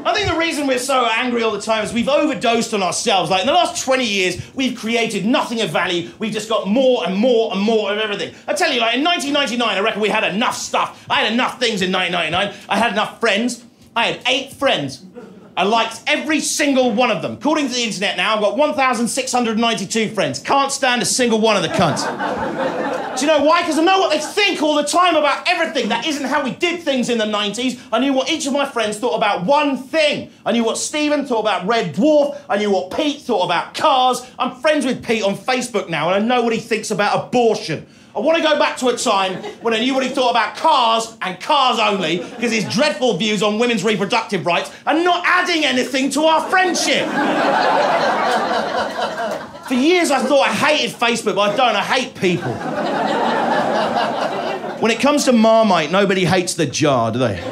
I think the reason we're so angry all the time is we've overdosed on ourselves. Like, in the last 20 years, we've created nothing of value. We've just got more and more and more of everything. I tell you, like, in 1999, I reckon we had enough stuff. I had enough things in 1999. I had enough friends. I had 8 friends. I liked every single one of them. According to the internet now, I've got 1,692 friends. Can't stand a single one of the cunts. Do you know why? Because I know what they think all the time about everything. That isn't how we did things in the 90s. I knew what each of my friends thought about one thing. I knew what Stephen thought about Red Dwarf. I knew what Pete thought about cars. I'm friends with Pete on Facebook now, and I know what he thinks about abortion. I want to go back to a time when I knew what he thought about cars and cars only, because his dreadful views on women's reproductive rights are not adding anything to our friendship. For years I thought I hated Facebook, but I don't. I hate people. When it comes to Marmite, nobody hates the jar, do they?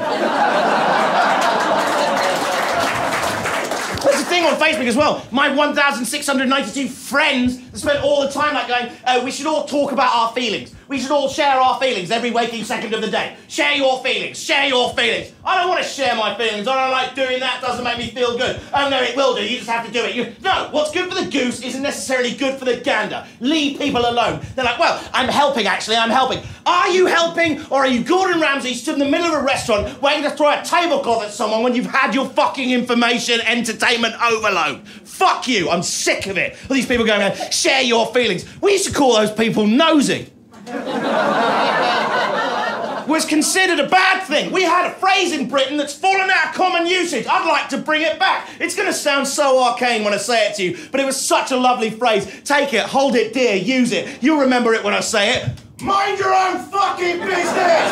On Facebook as well. My 1,692 friends spent all the time like going, we should all talk about our feelings. We should all share our feelings every waking second of the day. Share your feelings. Share your feelings. I don't want to share my feelings. I don't like doing that. Doesn't make me feel good. Oh, no, it will do. You just have to do it. No, what's good for the goose isn't necessarily good for the gander. Leave people alone. They're like, well, I'm helping, actually. I'm helping. Are you helping, or are you Gordon Ramsay stood in the middle of a restaurant waiting to throw a tablecloth at someone when you've had your fucking information entertainment overload? Fuck you. I'm sick of it. All these people going, share your feelings. We used to call those people nosy. Was considered a bad thing. We had a phrase in Britain that's fallen out of common usage. I'd like to bring it back. It's going to sound so arcane when I say it to you, but it was such a lovely phrase. Take it, hold it dear, use it. You'll remember it when I say it. Mind your own fucking business!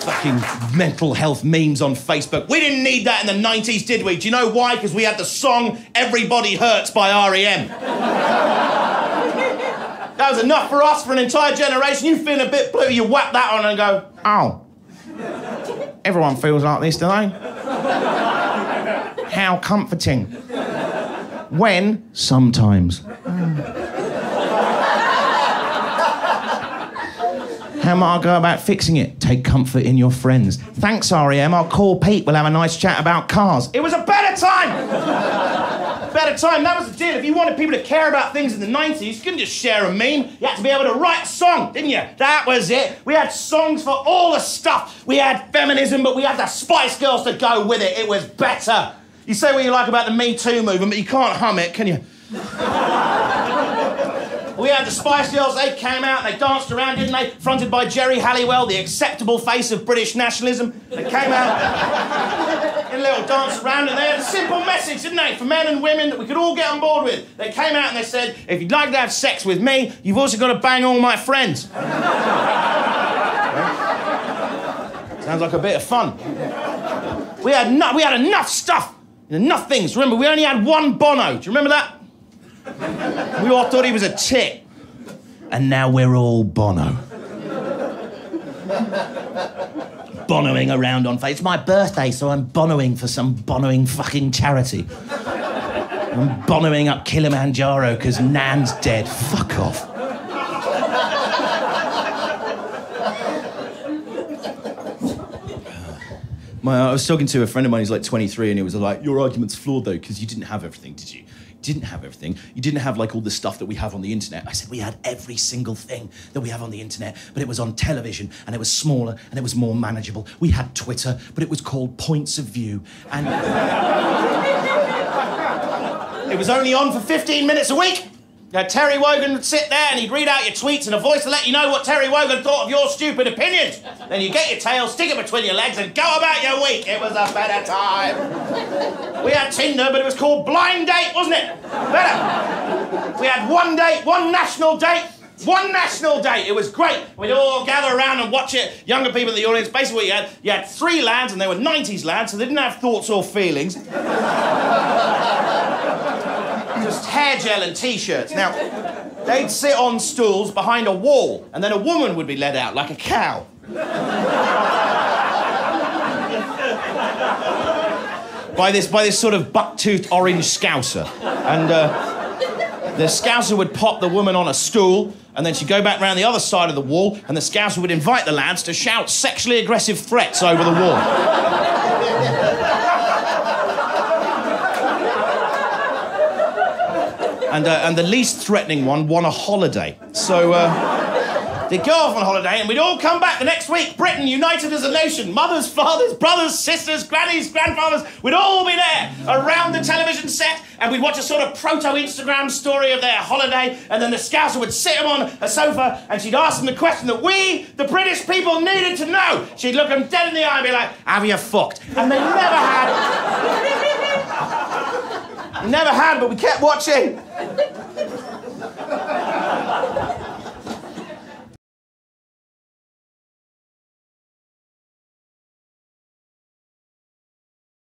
Fucking mental health memes on Facebook. We didn't need that in the 90s, did we? Do you know why? Because we had the song Everybody Hurts by R.E.M. That was enough for us, for an entire generation. You feel a bit blue, you whap that on and go, oh, everyone feels like this, do they? How comforting. When? Sometimes. How might I go about fixing it? Take comfort in your friends. Thanks, R.E.M. I'll call Pete. We'll have a nice chat about cars. It was a better time! Better time. That was the deal. If you wanted people to care about things in the 90s, you couldn't just share a meme. You had to be able to write a song, didn't you? That was it. We had songs for all the stuff. We had feminism, but we had the Spice Girls to go with it. It was better. You say what you like about the Me Too movement, but you can't hum it, can you? We had the Spice Girls, they came out and they danced around, didn't they? Fronted by Jerry Halliwell, the acceptable face of British nationalism. They came out in a little dance around and they had a simple message, didn't they? For men and women that we could all get on board with. They came out and they said, if you'd like to have sex with me, you've also got to bang all my friends. Sounds like a bit of fun. We had enough stuff, enough things. Remember, we only had one Bono. Do you remember that? We all thought he was a tit. And now we're all Bono. Bonoing around on Facebook. It's my birthday, so I'm bonoing for some bonoing fucking charity. I'm bonoing up Kilimanjaro because Nan's dead. Fuck off. I was talking to a friend of mine who's like 23 and he was like, your argument's flawed though because you didn't have everything, did you? Didn't have everything. You didn't have like all the stuff that we have on the internet. I said we had every single thing that we have on the internet, but it was on television and it was smaller and it was more manageable. We had Twitter, but it was called Points of View, and it was only on for 15 minutes a week. Terry Wogan would sit there and he'd read out your tweets and a voice to let you know what Terry Wogan thought of your stupid opinions. Then you get your tail, stick it between your legs and go about your week. It was a better time. We had Tinder, but it was called Blind Date, wasn't it? Better. We had one date, one national date. One national date. It was great. We'd all gather around and watch it. Younger people in the audience. Basically, what you had 3 lads, and they were 90s lads, so they didn't have thoughts or feelings. Just hair gel and T-shirts. Now, they'd sit on stools behind a wall, and then a woman would be led out like a cow. by this sort of buck-toothed orange scouser. And The Scouser would pop the woman on a stool, and then she'd go back round the other side of the wall, and the Scouser would invite the lads to shout sexually aggressive threats over the wall. And the least threatening one won a holiday. So, they'd go off on holiday, and we'd all come back the next week, Britain united as a nation. Mothers, fathers, brothers, sisters, grannies, grandfathers, we'd all be there around the television set, and we'd watch a sort of proto-Instagram story of their holiday, and then the Scouser would sit them on a sofa, and she'd ask them the question that we, the British people, needed to know. She'd look them dead in the eye and be like, have you fucked? And they never had. They never had, but we kept watching.